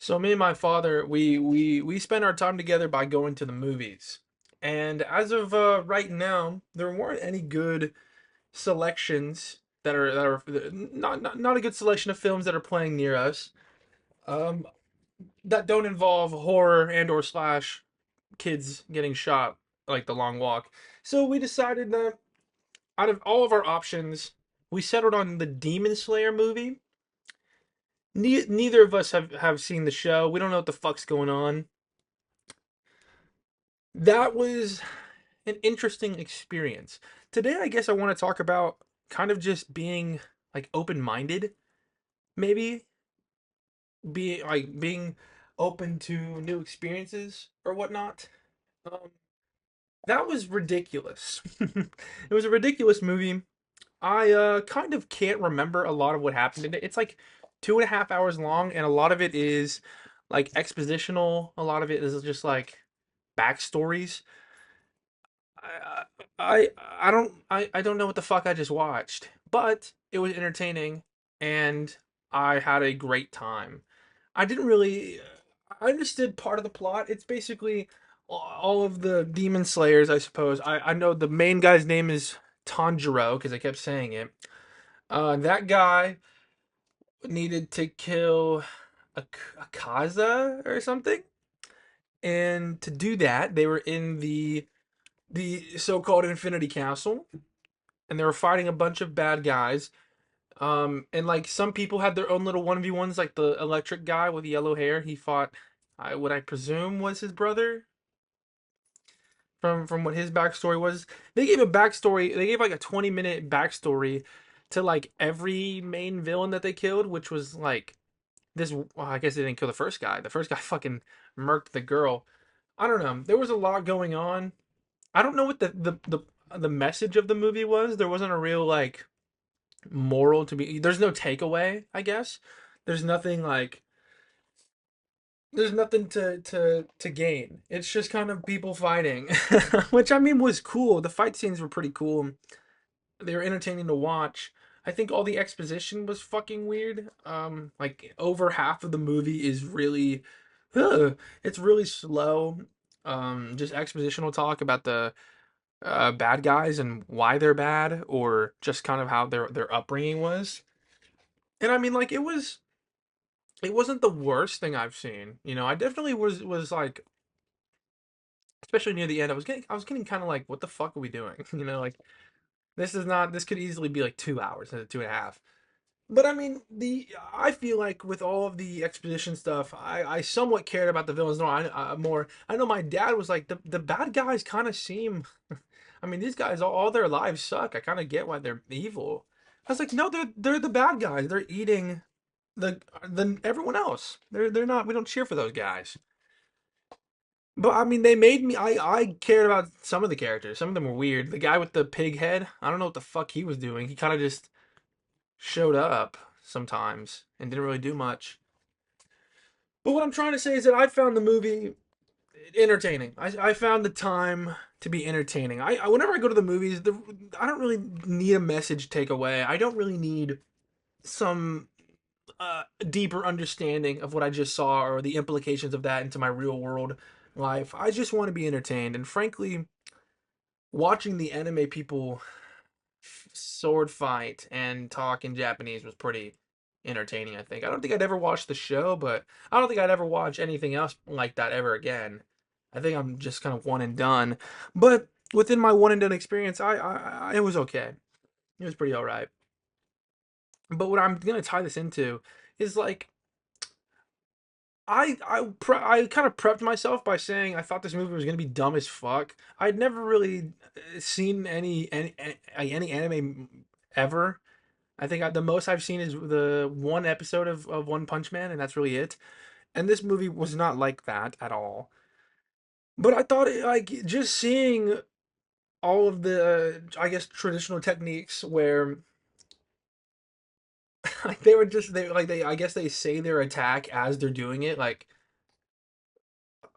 So me and my father, we spend our time together by going to the movies. And as of right now, there weren't any good selections that are not a good selection of films that are playing near us. Um, that don't involve horror and or slash kids getting shot like The Long Walk. So we decided that out of all of our options, we settled on the Demon Slayer movie. Neither of us have seen the show. We don't know what the fuck's going on. That was an interesting experience. Today, I guess I want to talk about kind of just being like open-minded, maybe being open to new experiences or whatnot. Um, that was ridiculous. It was a ridiculous movie. I kind of can't remember a lot of what happened in it. It's like 2.5 hours long, and a lot of it is like expositional. A lot of it is just like backstories. I I don't know what the fuck I just watched, but it was entertaining and I had a great time. I didn't really I understood part of the plot. It's basically all of the demon slayers, I suppose. I know the main guy's name is Tanjiro because I kept saying it. That guy needed to kill a Kaza or something, and to do that, they were in the so-called Infinity Castle, and they were fighting a bunch of bad guys. And like some people had their own little 1v1s, like the electric guy with yellow hair. He fought, what I presume was his brother. From what his backstory was, they gave a backstory. They gave like a 20-minute backstory to like every main villain that they killed, which was like this. Well, I guess they didn't kill the first guy. The first guy fucking murked the girl. I don't know. There was a lot going on. I don't know what the message of the movie was. There wasn't a real like moral to be. There's no takeaway, I guess. There's nothing like there's nothing to gain. It's just kind of people fighting, which I mean was cool. The fight scenes were pretty cool. They were entertaining to watch. I think all the exposition was fucking weird. Like over half of the movie is really, it's really slow. Just expositional talk about the bad guys and why they're bad, or just kind of how their upbringing was. And I mean, like it wasn't the worst thing I've seen. I definitely was like, especially near the end, I was getting kind of like, what the fuck are we doing? Like this could easily be like 2 hours instead of 2.5. But I mean, the I feel like with all of the exposition stuff, I somewhat cared about the villains. No, more. I know my dad was like the bad guys kind of seem. I mean, these guys all their lives suck. I kind of get why they're evil. I was like, no, they're the bad guys. They're eating the everyone else. They're not. We don't cheer for those guys. But I mean, they made me. I cared about some of the characters. Some of them were weird. The guy with the pig head. I don't know what the fuck he was doing. He kind of just showed up sometimes and didn't really do much. But what I'm trying to say is that I found the movie entertaining. I found the time to be entertaining. Whenever I go to the movies, I don't really need a message takeaway. I don't really need some deeper understanding of what I just saw or the implications of that into my real world life. I just want to be entertained. And frankly, watching the anime people sword fight and talk in Japanese was pretty entertaining, I think. I don't think I'd ever watch the show, but I don't think I'd ever watch anything else like that ever again. I think I'm just kind of one and done. But within my one and done experience, it was okay. It was pretty all right. But what I'm gonna tie this into is like I kind of prepped myself by saying I thought this movie was gonna be dumb as fuck. I'd never really seen any anime ever. I think the most I've seen is the one episode of One Punch Man, and that's really it. And this movie was not like that at all. But I thought like just seeing all of the I guess traditional techniques where like they I guess they say their attack as they're doing it. Like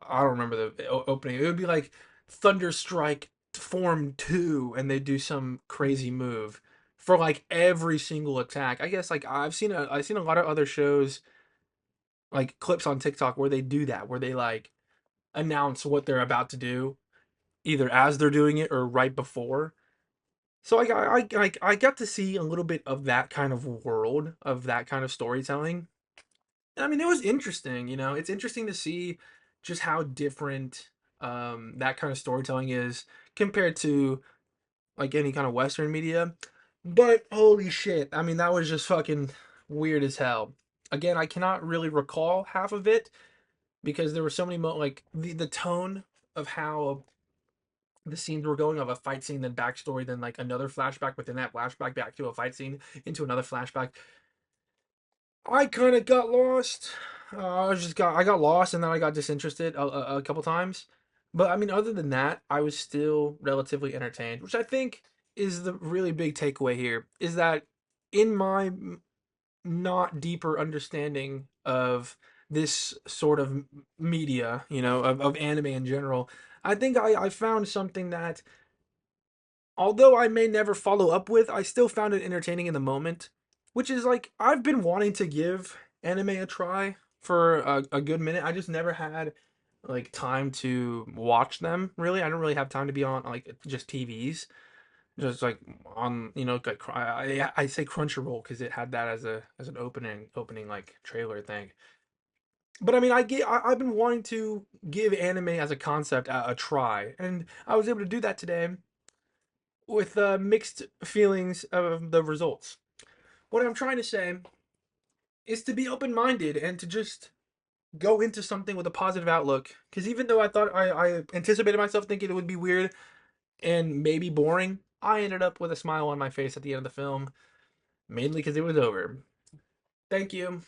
I don't remember the opening. It would be like Thunder Strike Form 2, and they do some crazy move for like every single attack. I guess like I've seen a lot of other shows like clips on TikTok where they do that, where they like announce what they're about to do, either as they're doing it or right before. So I got to see a little bit of that kind of world of that kind of storytelling. And I mean, it was interesting. You know, it's interesting to see just how different that kind of storytelling is compared to like any kind of Western media. But holy shit, I mean, that was just fucking weird as hell. Again, I cannot really recall half of it because there were so many like the tone of how the scenes were going of a fight scene, then backstory, then like another flashback within that flashback back to a fight scene into another flashback. I kind of got lost. I got lost and then I got disinterested a couple times. But I mean, other than that, I was still relatively entertained, which I think is the really big takeaway here. Is that in my not deeper understanding of this sort of media, you know, of anime in general, I think I found something that although I may never follow up with, I still found it entertaining in the moment. Which is like, I've been wanting to give anime a try for a good minute. I just never had like time to watch them really. I don't really have time to be on like just TVs. Just like on, you know, like I say Crunchyroll because it had that as an opening like trailer thing. But I mean, I've been wanting to give anime as a concept a try, and I was able to do that today with mixed feelings of the results. What I'm trying to say is to be open minded and to just go into something with a positive outlook. Because even though I anticipated myself thinking it would be weird and maybe boring, I ended up with a smile on my face at the end of the film, mainly because it was over. Thank you.